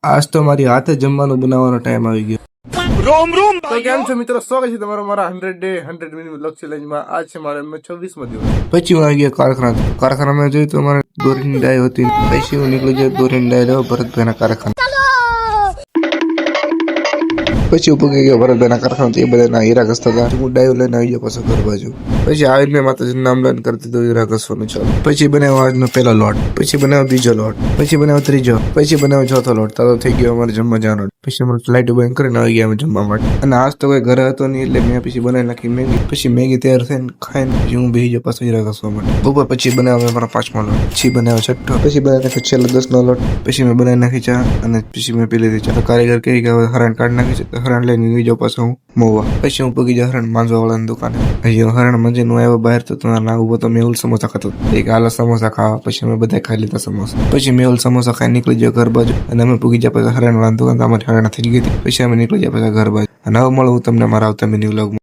આજ તો મારી હાથે જમવાનું બનાવવાનો ટાઈમ આવી ગયો. રોમ રોમ તો કેમ છો મિત્રો, સ્વાગત છે તમારો મારા 100 ડે 100 મિનિટ વ્લોગ ચેલેન્જમાં. આજ છે મારો 26મો દિવસ. પછી હું આવી ગયો કારખાનામાં જોયું તો અમારે દોરીની ડાય હતી. પછી હું નીકળી ગયો દોરીની ડાય લેવા ભરતભાઈના કારખાના. પછી હું પગી ગયો ભરતભાઈના કારખાના. એ બધાના હીરા ઘસતા હતા. હું ડાયો લઈને આવી ગયો પાછો ઘર બાજુ. પછી આવીને માતાજીનું નામ લઈને કરતી દીધું હીરા ઘસવાનું ચાલુ. પછી બનાવ્યો આજનો પહેલો લોટ, પછી બનાવ્યો બીજો લોટ, પછી બનાવ્યો ત્રીજો, પછી બનાવ્યો ચોથો લોટ. તારો થઈ ગયો અમારે જમવા જવાનો. પછી અમારે ફ્લાઇટ બંધ કરીને આવી ગયા અમે જમવા માટે. અને આજ તો કોઈ ઘરે હતો નહીં એટલે મેં પછી બનાવી નાખી મેગી. પછી મેગી તૈયાર થઈને ખાઈને પછી હું બેસી ગયો પાછો હીરા ઘસવા માટે. બપોર પછી બનાવ્યો મારા 5મો લોટ, પછી બનાવ્યો 6ઠ્ઠો, પછી બનાવી નાખ્યો છેલ્લો 10નો લોટ. પછી મેં બનાવી નાખી ચા અને પછી મેં પી લીધી ચા. કારીગર કહી કે હરણ કાઢી નાખી છે. હરણ લઈને ગઈ જાઉં પાછો હું મોવા. પછી હું પગી જાઉં હરણ માંજવા વાળાની દુકાને. પછી હરણ મંજીને હું આવ્યો બહાર તો ના ઉભો તો મેહુલ સમોસા ખાતો. એક હાલો સમોસા ખાવા. પછી અમે બધા ખાઈ લીધા સમોસા. પછી મેહુલ સમોસા ખાઈ નીકળી ગયો ઘર બાજુ. અને અમે પૂગી ગયા પછી હરણ વાળાની દુકાન. અમારી હરણ થઈ ગઈ હતી. પછી અમે નીકળી ગયા પછી ઘર બાજુ. અને હવે મળું તમને મારા આવતા મિની વ્લોગમાં.